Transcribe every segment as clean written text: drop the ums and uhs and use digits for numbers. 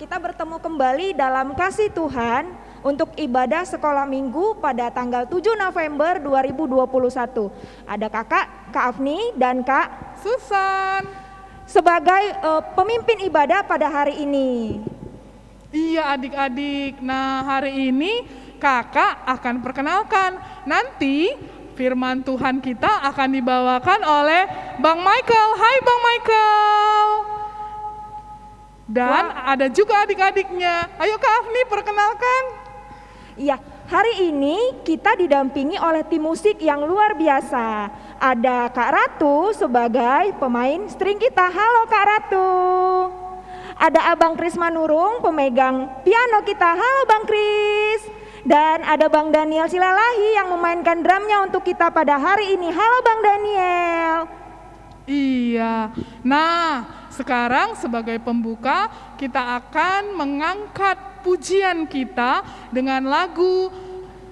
kita bertemu kembali dalam kasih Tuhan untuk ibadah sekolah minggu pada tanggal 7 November 2021. Ada Kak Afni dan Kak Susan sebagai pemimpin ibadah pada hari ini. Iya adik-adik, nah hari ini kakak akan perkenalkan. Nanti firman Tuhan kita akan dibawakan oleh Bang Michael. Hai Bang Michael. Dan ada juga adik-adiknya. Ayo Kak Afni perkenalkan. Iya, hari ini kita didampingi oleh tim musik yang luar biasa. Ada Kak Ratu sebagai pemain string kita. Halo Kak Ratu. Ada Abang Kris Manurung pemegang piano kita. Halo Bang Kris. Dan ada Bang Daniel Silalahi yang memainkan drumnya untuk kita pada hari ini. Halo Bang Daniel. Iya, nah sekarang sebagai pembuka kita akan mengangkat pujian kita dengan lagu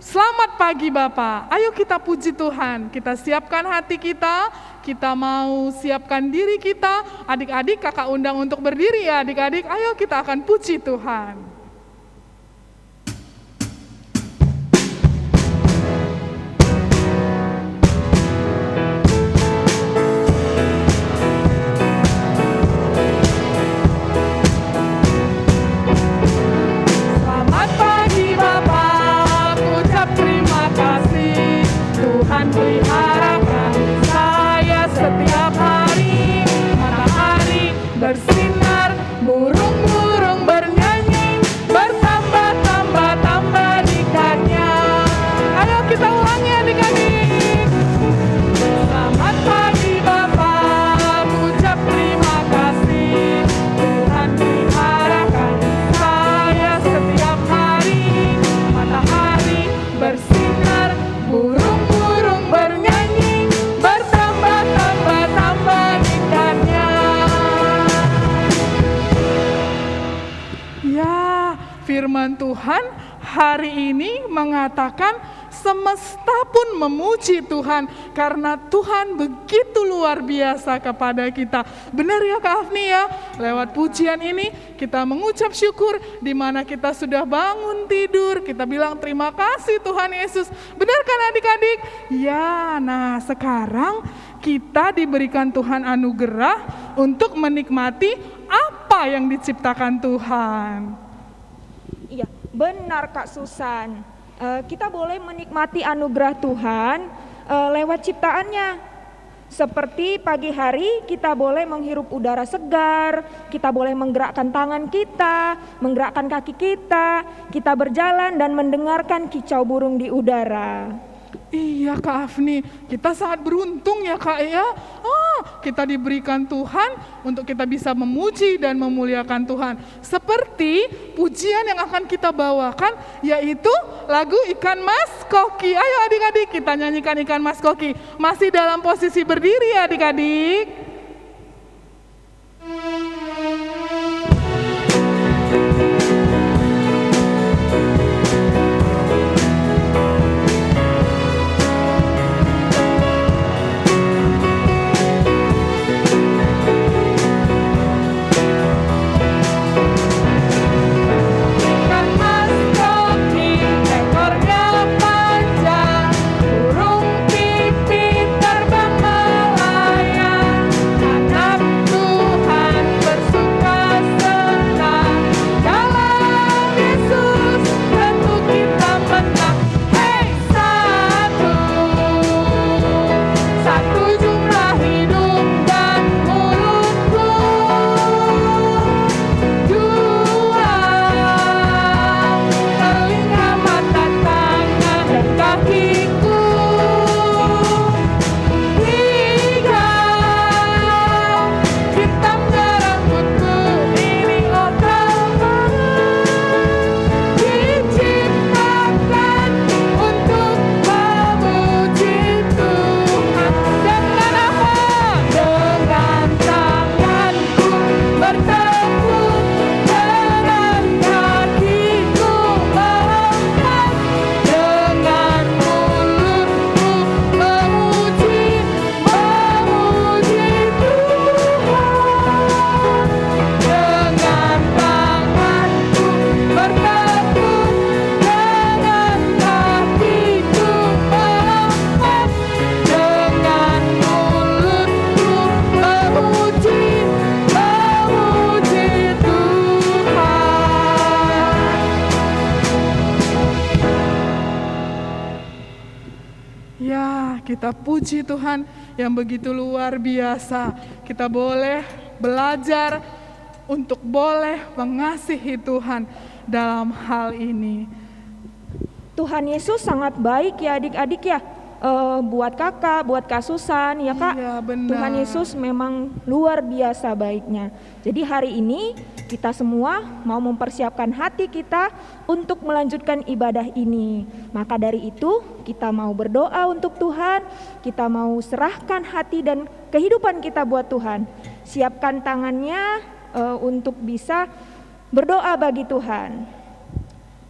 Selamat Pagi Bapa. Ayo kita puji Tuhan, kita siapkan hati kita mau siapkan diri kita. Adik-adik kakak undang untuk berdiri ya adik-adik, ayo kita akan puji Tuhan. Tuhan peliharakan saya setiap hari. Matahari bersinar, burung-burung bernyanyi, bertambah-tambah ikannya. Ayo kita ulangi adik-adik. Selamat pagi Bapak, ucap terima kasih. Tuhan peliharakan saya setiap hari. Matahari bersinar, burung-burung bernyanyi, bertambah-tambah ikannya. Ya, firman Tuhan hari ini mengatakan semesta pun memuji Tuhan karena Tuhan begitu luar biasa kepada kita. Benar ya Kak Afni ya? Lewat pujian ini kita mengucap syukur di mana kita sudah bangun tidur, kita bilang terima kasih Tuhan Yesus. Benar kan adik-adik? Ya, nah sekarang kita diberikan Tuhan anugerah untuk menikmati apa yang diciptakan Tuhan. Iya, benar Kak Susan. Kita boleh menikmati anugerah Tuhan lewat ciptaannya. Seperti pagi hari kita boleh menghirup udara segar, kita boleh menggerakkan tangan kita, menggerakkan kaki kita berjalan dan mendengarkan kicau burung di udara. Iya Kak Afni, kita sangat beruntung ya Kak ya. Kita diberikan Tuhan untuk kita bisa memuji dan memuliakan Tuhan. Seperti pujian yang akan kita bawakan yaitu lagu Ikan Mas Koki. Ayo adik-adik kita nyanyikan Ikan Mas Koki. Masih dalam posisi berdiri ya adik-adik. Burung pipit terbang melayang. Ya, kita puji Tuhan yang begitu luar biasa. Kita boleh belajar untuk boleh mengasihi Tuhan dalam hal ini. Tuhan Yesus sangat baik ya adik-adik ya. Buat kakak, buat Kak Susan ya Kak. Iya, benar. Tuhan Yesus memang luar biasa baiknya. Jadi hari ini kita semua mau mempersiapkan hati kita untuk melanjutkan ibadah ini. Maka dari itu kita mau berdoa untuk Tuhan, kita mau serahkan hati dan kehidupan kita buat Tuhan. Siapkan tangannya untuk bisa berdoa bagi Tuhan.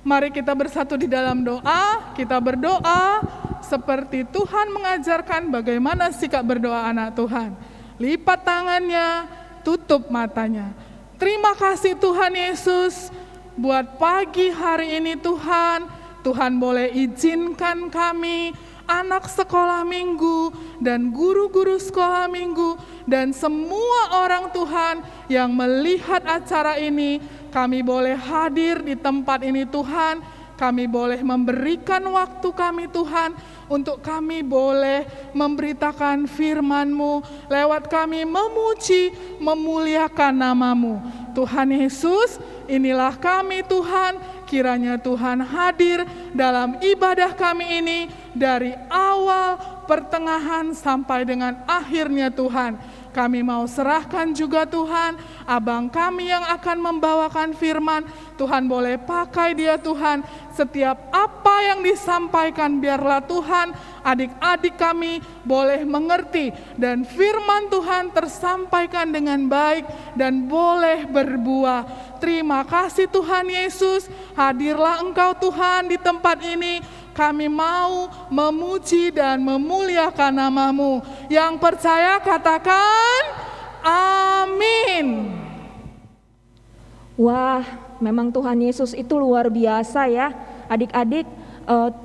Mari kita bersatu di dalam doa, kita berdoa seperti Tuhan mengajarkan bagaimana sikap berdoa anak Tuhan. Lipat tangannya, tutup matanya. Terima kasih Tuhan Yesus, buat pagi hari ini Tuhan, Tuhan boleh izinkan kami, anak sekolah minggu, dan guru-guru sekolah minggu, dan semua orang Tuhan yang melihat acara ini, kami boleh hadir di tempat ini Tuhan, kami boleh memberikan waktu kami Tuhan, untuk kami boleh memberitakan firman-Mu, lewat kami memuji, memuliakan nama-Mu. Tuhan Yesus, inilah kami Tuhan, kiranya Tuhan hadir dalam ibadah kami ini, dari awal, pertengahan, sampai dengan akhirnya Tuhan. Kami mau serahkan juga Tuhan, abang kami yang akan membawakan firman, Tuhan boleh pakai dia Tuhan. Setiap apa yang disampaikan biarlah Tuhan, adik-adik kami boleh mengerti. Dan firman Tuhan tersampaikan dengan baik dan boleh berbuah. Terima kasih Tuhan Yesus, hadirlah Engkau Tuhan di tempat ini. Kami mau memuji dan memuliakan nama-Mu. Yang percaya katakan amin. Wah, memang Tuhan Yesus itu luar biasa ya. Adik-adik,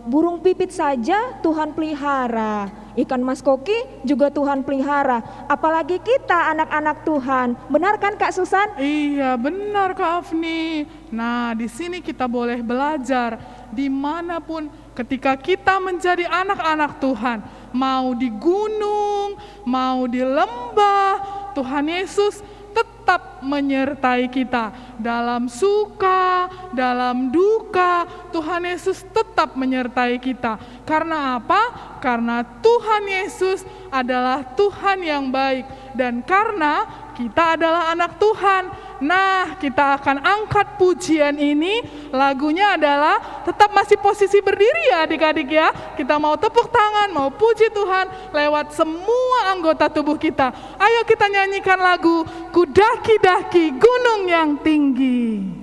burung pipit saja Tuhan pelihara. Ikan mas koki juga Tuhan pelihara. Apalagi kita anak-anak Tuhan. Benar kan Kak Susan? Iya, benar Kak Afni. Nah, di sini kita boleh belajar dimanapun ketika kita menjadi anak-anak Tuhan. Mau di gunung, mau di lembah, Tuhan Yesus tetap menyertai kita. Dalam suka, dalam duka, Tuhan Yesus tetap menyertai kita. Karena apa? Karena Tuhan Yesus adalah Tuhan yang baik. Dan karena kita adalah anak Tuhan. Nah, kita akan angkat pujian ini. Lagunya adalah tetap masih posisi berdiri ya adik-adik ya. Kita mau tepuk tangan, mau puji Tuhan lewat semua anggota tubuh kita. Ayo kita nyanyikan lagu Ku daki-daki gunung yang tinggi.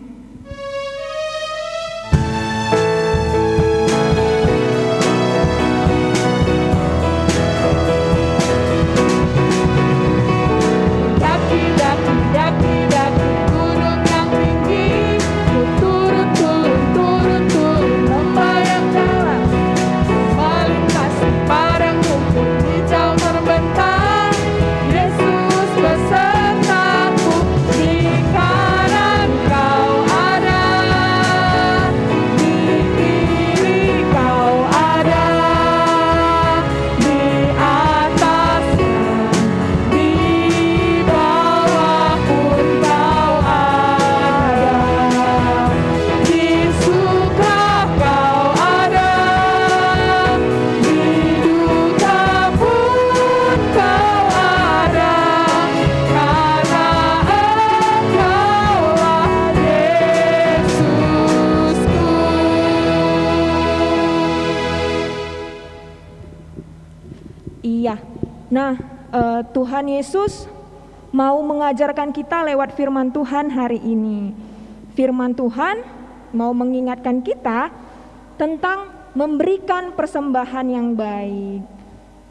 Iya. Nah, Tuhan Yesus mau mengajarkan kita lewat firman Tuhan hari ini. Firman Tuhan mau mengingatkan kita tentang memberikan persembahan yang baik.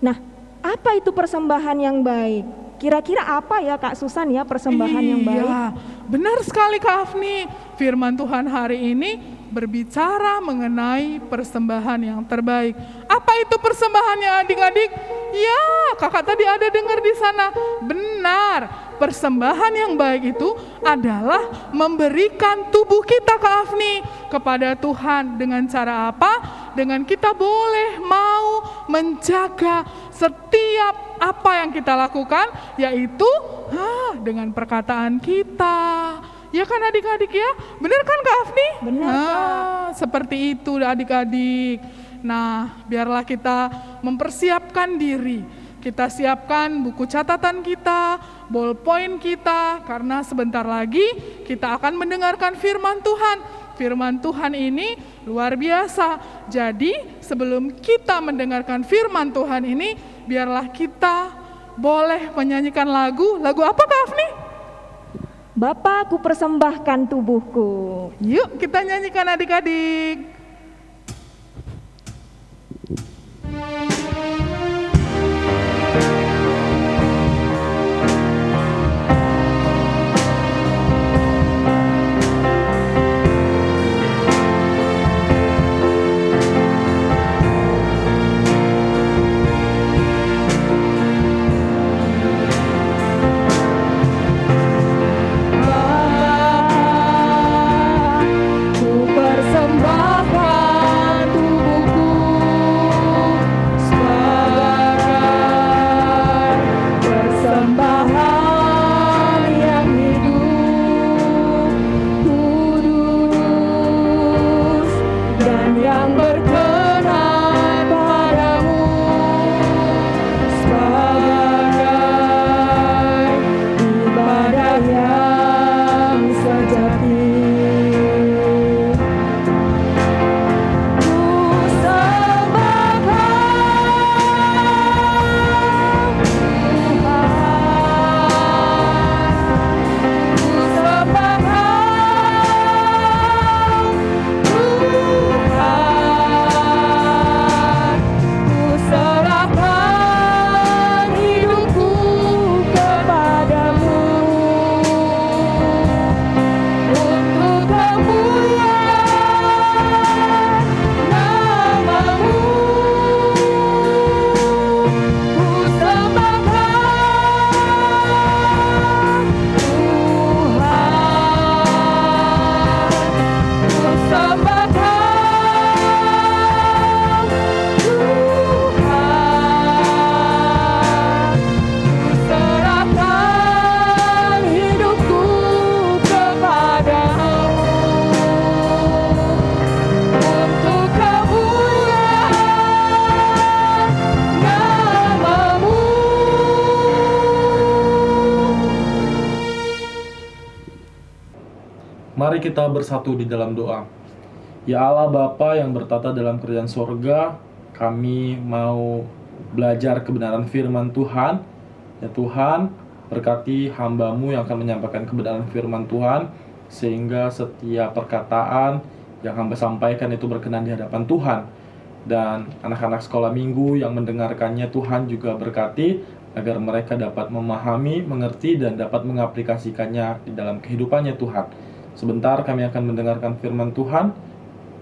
Nah, apa itu persembahan yang baik? Kira-kira apa ya Kak Susan ya persembahan yang baik? Iya, benar sekali Kak Afni. Firman Tuhan hari ini berbicara mengenai persembahan yang terbaik. Apa itu persembahannya adik-adik? Ya, kakak tadi ada dengar di sana. Benar, persembahan yang baik itu adalah memberikan tubuh kita Kak Afni kepada Tuhan. Dengan cara apa? dengan kita boleh mau menjaga setiap apa yang kita lakukan, yaitu dengan perkataan kita. Ya kan adik-adik ya? Benar kan Kak Afni? Benar, Kak. Seperti itu adik-adik. Nah, biarlah kita mempersiapkan diri. Kita siapkan buku catatan kita, ballpoint kita, karena sebentar lagi kita akan mendengarkan firman Tuhan. Firman Tuhan ini luar biasa. Jadi sebelum kita mendengarkan firman Tuhan ini, biarlah kita boleh menyanyikan lagu. Lagu apa Kak Afni? Bapa, ku persembahkan tubuhku. Yuk kita nyanyikan adik-adik. Ku persembahkan tubuhku sebagai persembahan yang hidup, kudus dan yang berkenan padamu, sebagai ibadah yang sejati. Mari kita bersatu di dalam doa. Ya Allah Bapa yang bertata dalam kerajaan sorga, kami mau belajar kebenaran firman Tuhan. Ya Tuhan, berkati hamba-Mu yang akan menyampaikan kebenaran firman Tuhan, sehingga setiap perkataan yang hamba sampaikan itu berkenan di hadapan Tuhan. Dan anak-anak sekolah minggu yang mendengarkannya, Tuhan juga berkati agar mereka dapat memahami, mengerti, dan dapat mengaplikasikannya di dalam kehidupannya Tuhan. Sebentar kami akan mendengarkan firman Tuhan.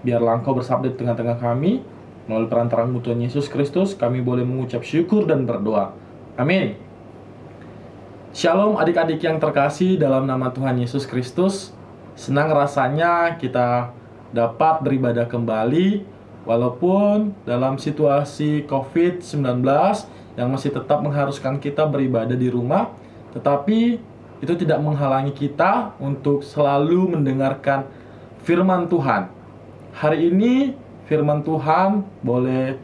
Biarlah Engkau bersabda di tengah-tengah kami. Melalui perantara-Mu Tuhan Yesus Kristus, kami boleh mengucap syukur dan berdoa. Amin. Shalom adik-adik yang terkasih dalam nama Tuhan Yesus Kristus. Senang rasanya kita dapat beribadah kembali, walaupun dalam situasi COVID-19 yang masih tetap mengharuskan kita beribadah di rumah, tetapi itu tidak menghalangi kita untuk selalu mendengarkan firman Tuhan. Hari ini firman Tuhan boleh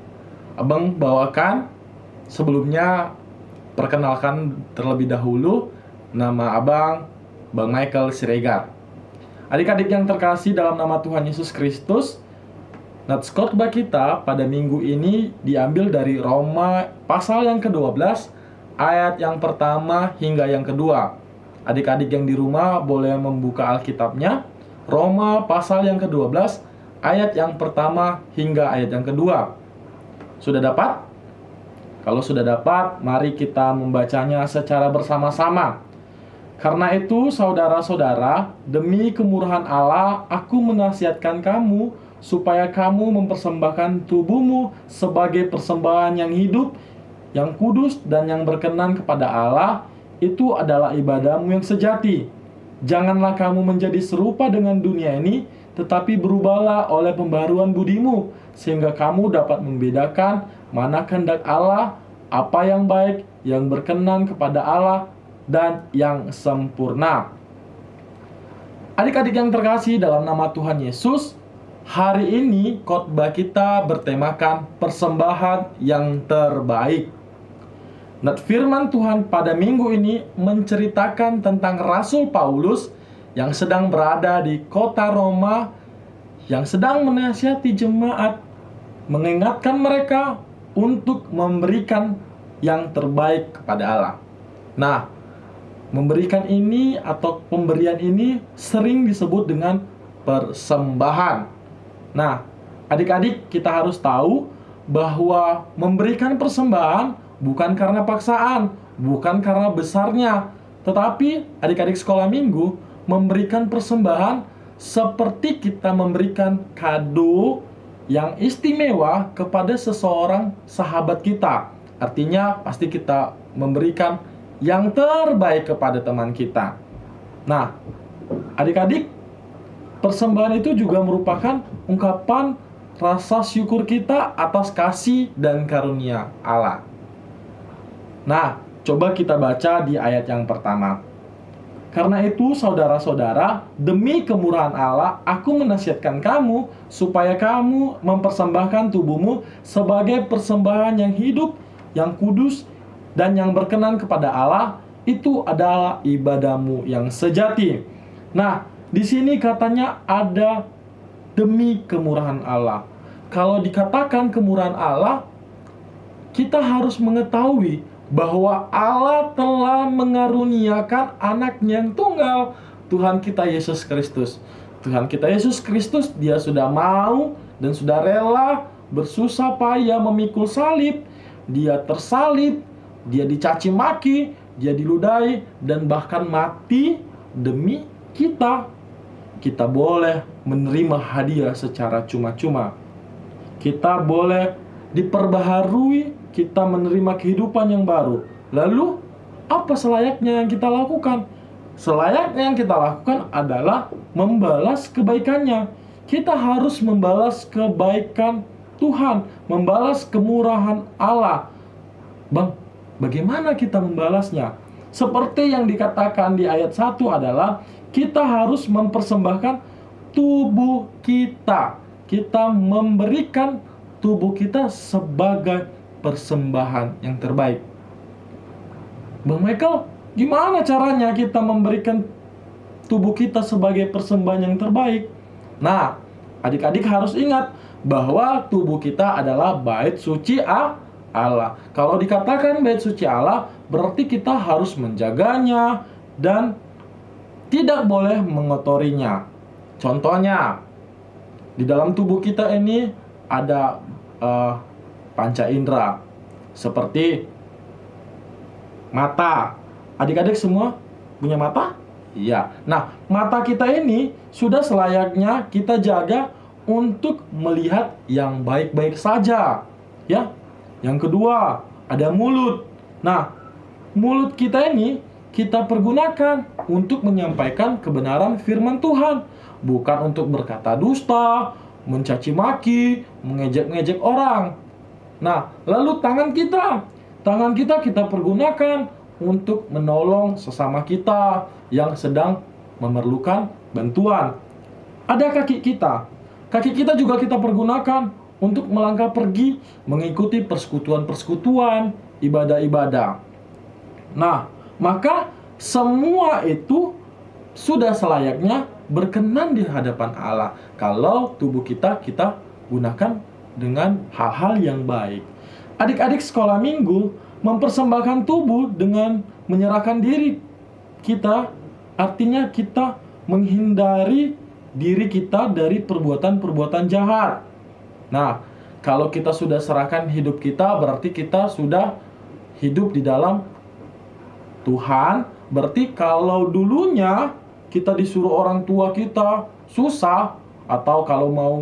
Abang bawakan. Sebelumnya perkenalkan terlebih dahulu, nama Abang Bang Michael Siregar. Adik-adik yang terkasih dalam nama Tuhan Yesus Kristus, nats khotbah kita pada minggu ini diambil dari Roma pasal yang ke-12 ayat yang pertama hingga yang kedua. Adik-adik yang di rumah boleh membuka Alkitabnya. Roma pasal yang ke-12 ayat yang pertama hingga ayat yang kedua. Sudah dapat? Kalau sudah dapat, mari kita membacanya secara bersama-sama. Karena itu, saudara-saudara, demi kemurahan Allah, aku menasihatkan kamu supaya kamu mempersembahkan tubuhmu sebagai persembahan yang hidup, yang kudus dan yang berkenan kepada Allah. Itu adalah ibadahmu yang sejati. Janganlah kamu menjadi serupa dengan dunia ini, tetapi berubahlah oleh pembaruan budimu, sehingga kamu dapat membedakan mana kehendak Allah, apa yang baik, yang berkenan kepada Allah, dan yang sempurna. Adik-adik yang terkasih dalam nama Tuhan Yesus, hari ini khotbah kita bertemakan persembahan yang terbaik. Nah, firman Tuhan pada minggu ini menceritakan tentang Rasul Paulus yang sedang berada di kota Roma, yang sedang menasihati jemaat, mengingatkan mereka untuk memberikan yang terbaik kepada Allah. Nah, memberikan ini atau pemberian ini sering disebut dengan persembahan. Nah, adik-adik, kita harus tahu bahwa memberikan persembahan bukan karena paksaan, bukan karena besarnya, tetapi adik-adik sekolah minggu memberikan persembahan seperti kita memberikan kado yang istimewa kepada seseorang sahabat kita. Artinya pasti kita memberikan yang terbaik kepada teman kita. Nah, adik-adik, persembahan itu juga merupakan ungkapan rasa syukur kita atas kasih dan karunia Allah. Nah, coba kita baca di ayat yang pertama. Karena itu, saudara-saudara, demi kemurahan Allah, aku menasihatkan kamu supaya kamu mempersembahkan tubuhmu sebagai persembahan yang hidup, yang kudus, dan yang berkenan kepada Allah. Itu adalah ibadahmu yang sejati. Nah, di sini katanya ada demi kemurahan Allah. Kalau dikatakan kemurahan Allah, kita harus mengetahui bahwa Allah telah mengaruniakan anaknya yang tunggal, Tuhan kita Yesus Kristus. Tuhan kita Yesus Kristus, dia sudah mau dan sudah rela bersusah payah memikul salib. Dia tersalib, dia dicaci maki, dia diludahi, dan bahkan mati demi kita. Kita boleh menerima hadiah secara cuma-cuma. Kita boleh diperbaharui, kita menerima kehidupan yang baru. Lalu, apa selayaknya yang kita lakukan? Selayaknya yang kita lakukan adalah membalas kebaikannya. Kita harus membalas kebaikan Tuhan, membalas kemurahan Allah. Bang, bagaimana kita membalasnya? Seperti yang dikatakan di ayat 1 adalah kita harus mempersembahkan tubuh kita. Kita memberikan tubuh kita sebagai persembahan yang terbaik. Bang Michael, gimana caranya kita memberikan tubuh kita sebagai persembahan yang terbaik? Nah, adik-adik harus ingat bahwa tubuh kita adalah bait suci Allah. Kalau dikatakan bait suci Allah, berarti kita harus menjaganya dan tidak boleh mengotorinya. Contohnya, di dalam tubuh kita ini ada panca indera, seperti mata. Adik-adik semua punya mata? Iya. Nah, mata kita ini sudah selayaknya kita jaga untuk melihat yang baik-baik saja, ya. Yang kedua, ada mulut. Nah, mulut kita ini kita pergunakan untuk menyampaikan kebenaran firman Tuhan, bukan untuk berkata dusta, mencaci maki, mengejek-ngejek orang. Nah, lalu tangan kita kita pergunakan untuk menolong sesama kita yang sedang memerlukan bantuan. Ada kaki kita juga kita pergunakan untuk melangkah pergi mengikuti persekutuan-persekutuan, ibadah-ibadah. Nah, maka semua itu sudah selayaknya berkenan di hadapan Allah kalau tubuh kita gunakan dengan hal-hal yang baik. Adik-adik sekolah minggu mempersembahkan tubuh dengan menyerahkan diri kita, artinya kita menghindari diri kita dari perbuatan-perbuatan jahat. Nah, kalau kita sudah serahkan hidup kita, berarti kita sudah hidup di dalam Tuhan. Berarti kalau dulunya kita disuruh orang tua kita susah, atau kalau mau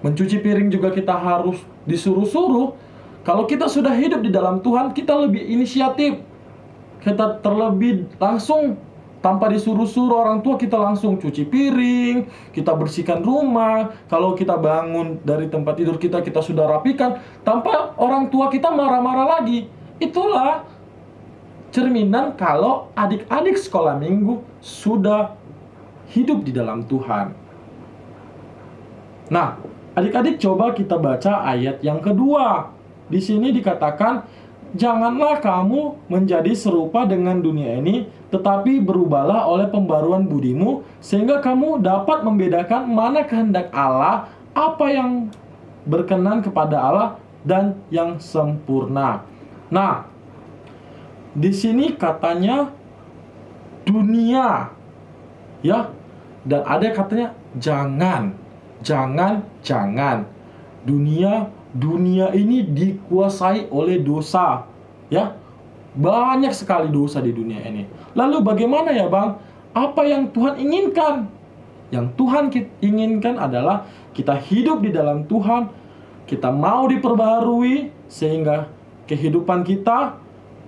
mencuci piring juga kita harus disuruh-suruh. Kalau kita sudah hidup di dalam Tuhan, kita lebih inisiatif. Kita terlebih langsung Tanpa disuruh-suruh orang tua, kita langsung cuci piring, kita bersihkan rumah. Kalau kita bangun dari tempat tidur kita, kita sudah rapikan. Tanpa orang tua kita marah-marah lagi. Itulah cerminan kalau adik-adik sekolah minggu sudah hidup di dalam Tuhan. Nah, adik-adik coba kita baca ayat yang kedua. Di sini dikatakan, janganlah kamu menjadi serupa dengan dunia ini, tetapi berubahlah oleh pembaruan budimu, sehingga kamu dapat membedakan mana kehendak Allah, apa yang berkenan kepada Allah, dan yang sempurna. Nah, di sini katanya dunia, ya, dan ada katanya jangan. Dunia ini dikuasai oleh dosa, ya. Banyak sekali dosa di dunia ini. Lalu bagaimana ya Bang? Apa yang Tuhan inginkan? Yang Tuhan inginkan adalah kita hidup di dalam Tuhan, kita mau diperbaharui sehingga kehidupan kita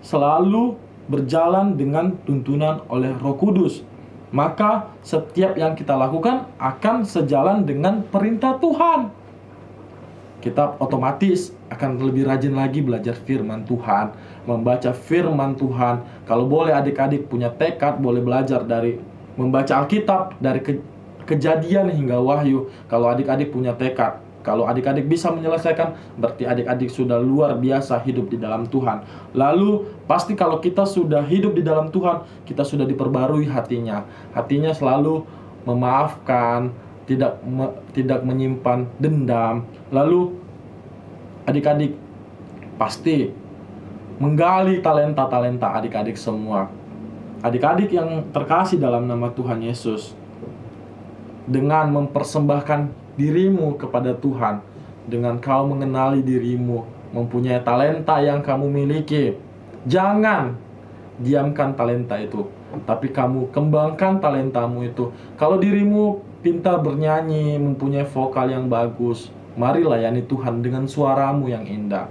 selalu berjalan dengan tuntunan oleh Roh Kudus. Maka setiap yang kita lakukan akan sejalan dengan perintah Tuhan. Kita otomatis akan lebih rajin lagi belajar firman Tuhan, membaca firman Tuhan. Kalau boleh adik-adik punya tekad, boleh belajar dari membaca Alkitab, dari Kejadian hingga Wahyu. Kalau adik-adik punya tekad, kalau adik-adik bisa menyelesaikan, berarti adik-adik sudah luar biasa hidup di dalam Tuhan. Lalu pasti kalau kita sudah hidup di dalam Tuhan, kita sudah diperbarui hatinya. Hatinya selalu memaafkan, tidak menyimpan dendam. Lalu adik-adik pasti menggali talenta-talenta adik-adik semua. Adik-adik yang terkasih dalam nama Tuhan Yesus, dengan mempersembahkan dirimu kepada Tuhan, dengan kau mengenali dirimu, mempunyai talenta yang kamu miliki, jangan diamkan talenta itu, tapi kamu kembangkan talentamu itu. Kalau dirimu pintar bernyanyi, mempunyai vokal yang bagus, mari layani Tuhan dengan suaramu yang indah.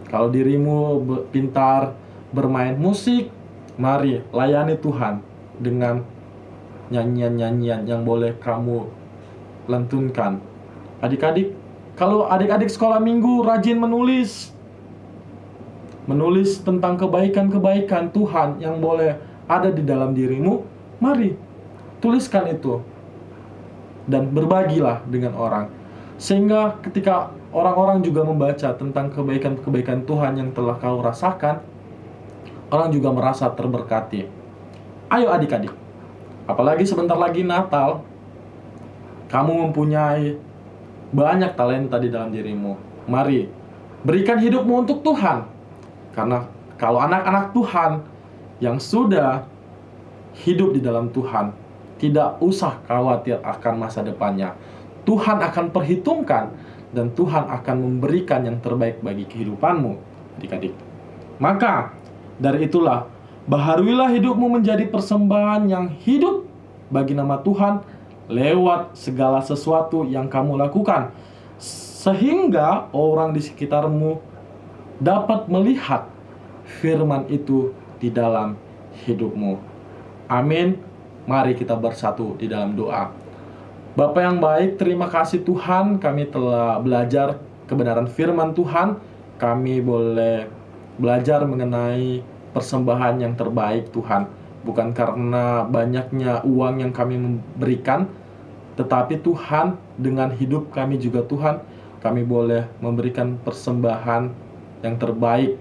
Kalau dirimu pintar bermain musik, mari layani Tuhan dengan nyanyian-nyanyian yang boleh kamu lantunkan. Adik-adik, kalau adik-adik sekolah minggu rajin menulis tentang kebaikan-kebaikan Tuhan yang boleh ada di dalam dirimu, mari tuliskan itu dan berbagilah dengan orang, sehingga ketika orang-orang juga membaca tentang kebaikan-kebaikan Tuhan yang telah kau rasakan, orang juga merasa terberkati. Ayo adik-adik, apalagi sebentar lagi Natal, kamu mempunyai banyak talenta di dalam dirimu. Mari berikan hidupmu untuk Tuhan, karena kalau anak-anak Tuhan yang sudah hidup di dalam Tuhan, tidak usah khawatir akan masa depannya. Tuhan akan perhitungkan dan Tuhan akan memberikan yang terbaik bagi kehidupanmu, adik-adik. Maka dari itulah, baharuilah hidupmu menjadi persembahan yang hidup bagi nama Tuhan lewat segala sesuatu yang kamu lakukan, sehingga orang di sekitarmu dapat melihat firman itu di dalam hidupmu. Amin. Mari kita bersatu di dalam doa. Bapa yang baik, terima kasih Tuhan, kami telah belajar kebenaran firman Tuhan. Kami boleh belajar mengenai persembahan yang terbaik Tuhan. Bukan karena banyaknya uang yang kami memberikan, tetapi Tuhan, dengan hidup kami juga Tuhan, kami boleh memberikan persembahan yang terbaik.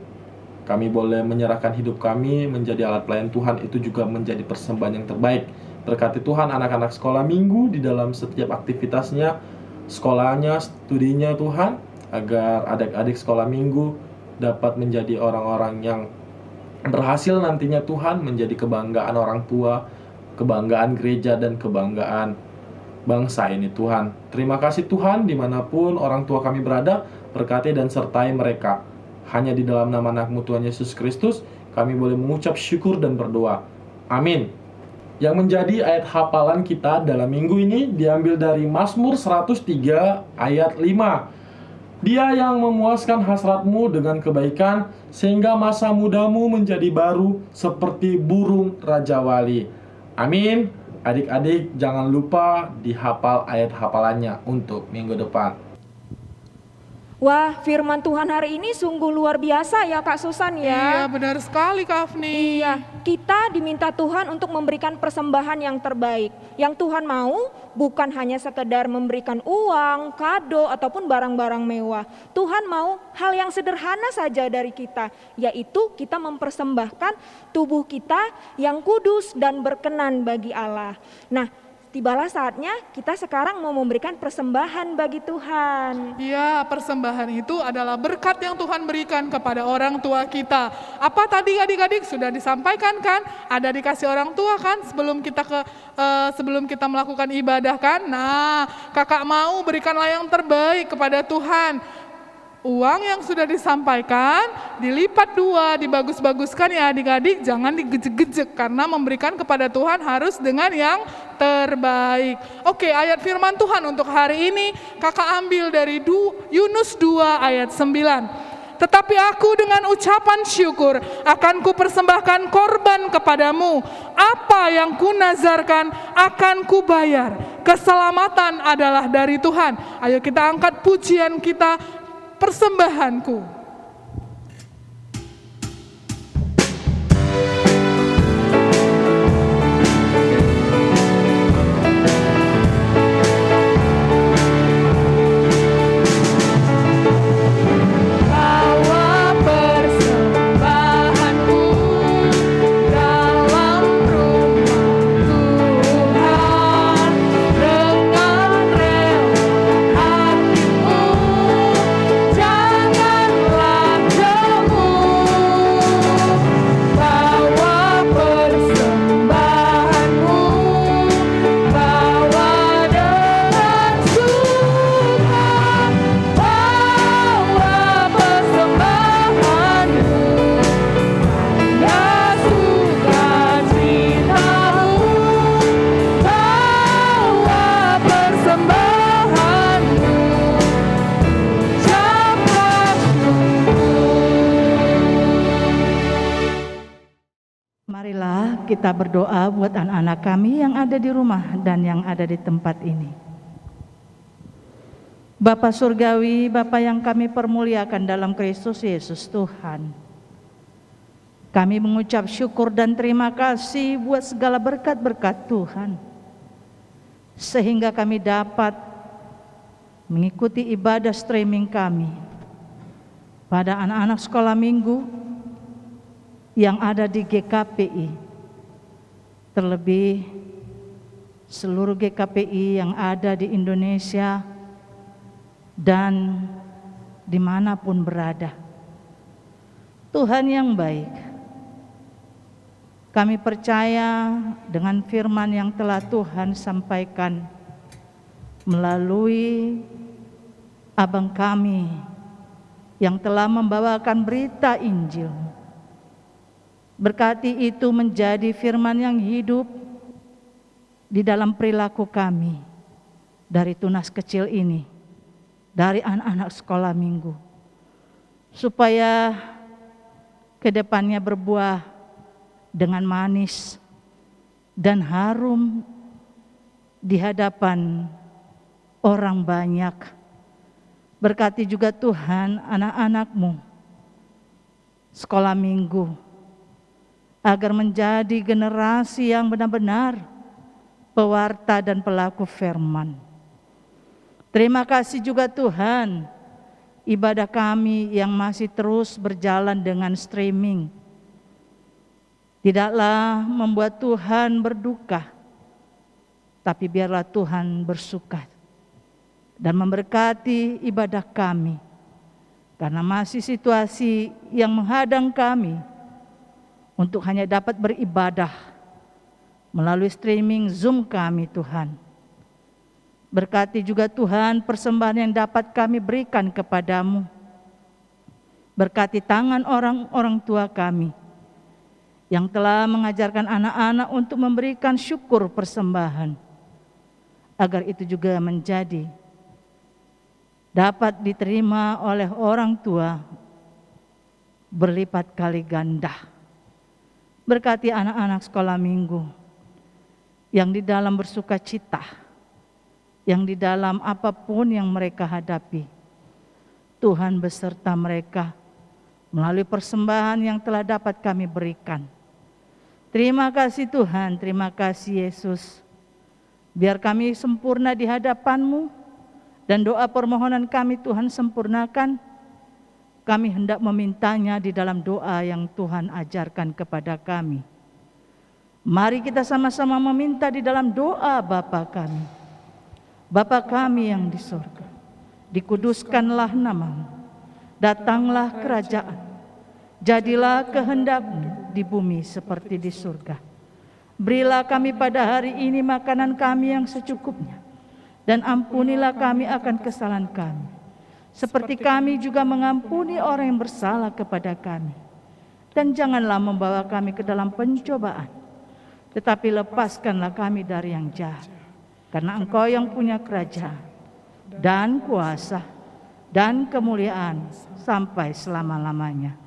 Kami boleh menyerahkan hidup kami menjadi alat pelayan Tuhan, itu juga menjadi persembahan yang terbaik. Berkati Tuhan anak-anak sekolah minggu di dalam setiap aktivitasnya, sekolahnya, studinya Tuhan, agar adik-adik sekolah minggu dapat menjadi orang-orang yang berhasil nantinya Tuhan, menjadi kebanggaan orang tua, kebanggaan gereja, dan kebanggaan bangsa ini Tuhan. Terima kasih Tuhan, dimanapun orang tua kami berada, berkati dan sertai mereka. Hanya di dalam nama anak-Mu Tuhan Yesus Kristus, kami boleh mengucap syukur dan berdoa. Amin. Yang menjadi ayat hafalan kita dalam minggu ini diambil dari Mazmur 103 ayat 5. Dia yang memuaskan hasratmu dengan kebaikan, sehingga masa mudamu menjadi baru seperti burung Raja Wali. Amin. Adik-adik jangan lupa dihafal ayat hafalannya untuk minggu depan. Wah, firman Tuhan hari ini sungguh luar biasa ya Kak Susan Iya, ya. benar sekali Kak Afni. Iya, kita diminta Tuhan untuk memberikan persembahan yang terbaik. Yang Tuhan mau bukan hanya sekedar memberikan uang, kado, ataupun barang-barang mewah. Tuhan mau hal yang sederhana saja dari kita, yaitu kita mempersembahkan tubuh kita yang kudus dan berkenan bagi Allah. Nah, tibalah saatnya kita sekarang mau memberikan persembahan bagi Tuhan. Ya, persembahan itu adalah berkat yang Tuhan berikan kepada orang tua kita. Apa tadi adik-adik sudah disampaikan kan? Ada dikasih orang tua kan sebelum kita melakukan ibadah kan? Nah, kakak mau berikanlah yang terbaik kepada Tuhan. Uang yang sudah disampaikan dilipat 2, dibagus-baguskan ya adik-adik, jangan digejek-gejek karena memberikan kepada Tuhan harus dengan yang terbaik. Oke, ayat firman Tuhan untuk hari ini kakak ambil dari Yunus 2 ayat 9. Tetapi aku dengan ucapan syukur akan kupersembahkan korban kepadamu. Apa yang kunazarkan akan kubayar. Keselamatan adalah dari Tuhan. Ayo kita angkat pujian kita, persembahanku. Marilah kita berdoa buat anak-anak kami yang ada di rumah dan yang ada di tempat ini. Bapa Surgawi, Bapa yang kami permuliakan dalam Kristus Yesus Tuhan. Kami mengucap syukur dan terima kasih buat segala berkat-berkat Tuhan. Sehingga kami dapat mengikuti ibadah streaming kami pada anak-anak sekolah minggu yang ada di GKPI, terlebih seluruh GKPI yang ada di Indonesia dan dimanapun berada. Tuhan yang baik, kami percaya dengan firman yang telah Tuhan sampaikan melalui abang kami yang telah membawakan berita Injil. Berkati itu menjadi firman yang hidup di dalam perilaku kami dari tunas kecil ini, dari anak-anak sekolah minggu, supaya kedepannya berbuah dengan manis dan harum di hadapan orang banyak. Berkati juga Tuhan anak-anak-Mu sekolah minggu, agar menjadi generasi yang benar-benar pewarta dan pelaku firman. Terima kasih juga Tuhan, ibadah kami yang masih terus berjalan dengan streaming tidaklah membuat Tuhan berduka, tapi biarlah Tuhan bersuka dan memberkati ibadah kami, karena masih situasi yang menghadang kami untuk hanya dapat beribadah melalui streaming Zoom kami Tuhan. Berkati juga Tuhan persembahan yang dapat kami berikan kepadamu. Berkati tangan orang-orang tua kami yang telah mengajarkan anak-anak untuk memberikan syukur persembahan, agar itu juga menjadi dapat diterima oleh orang tua berlipat kali ganda. Berkati anak-anak sekolah minggu yang di dalam bersuka cita, yang di dalam apapun yang mereka hadapi, Tuhan beserta mereka melalui persembahan yang telah dapat kami berikan. Terima kasih Tuhan, terima kasih Yesus. Biar kami sempurna di hadapan-Mu, dan doa permohonan kami Tuhan sempurnakan. Kami hendak memintanya di dalam doa yang Tuhan ajarkan kepada kami. Mari kita sama-sama meminta di dalam doa Bapa kami. Bapa kami yang di surga, dikuduskanlah nama-Mu, datanglah kerajaan, jadilah kehendak-Mu di bumi seperti di surga. Berilah kami pada hari ini makanan kami yang secukupnya, dan ampunilah kami akan kesalahan kami, seperti kami juga mengampuni orang yang bersalah kepada kami. Dan janganlah membawa kami ke dalam pencobaan, tetapi lepaskanlah kami dari yang jahat. Karena Engkau yang punya kerajaan, dan kuasa, dan kemuliaan sampai selama-lamanya.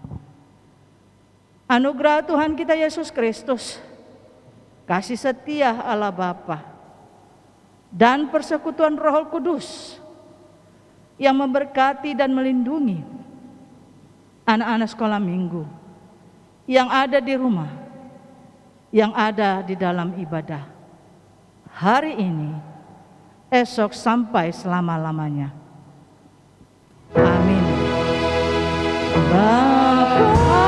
Anugerah Tuhan kita Yesus Kristus, kasih setia Allah Bapa, dan persekutuan Roh Kudus yang memberkati dan melindungi anak-anak sekolah minggu yang ada di rumah, yang ada di dalam ibadah, hari ini, esok sampai selama-lamanya. Amin. Shalom semua.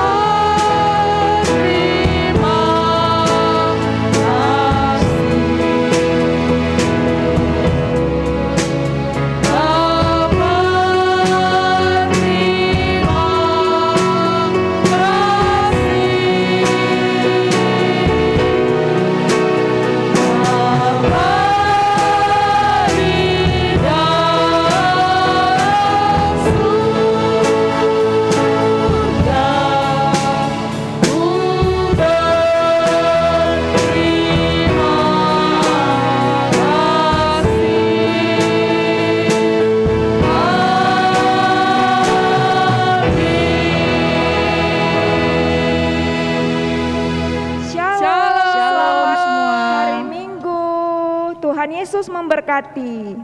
Hari Minggu, Tuhan Yesus memberkati.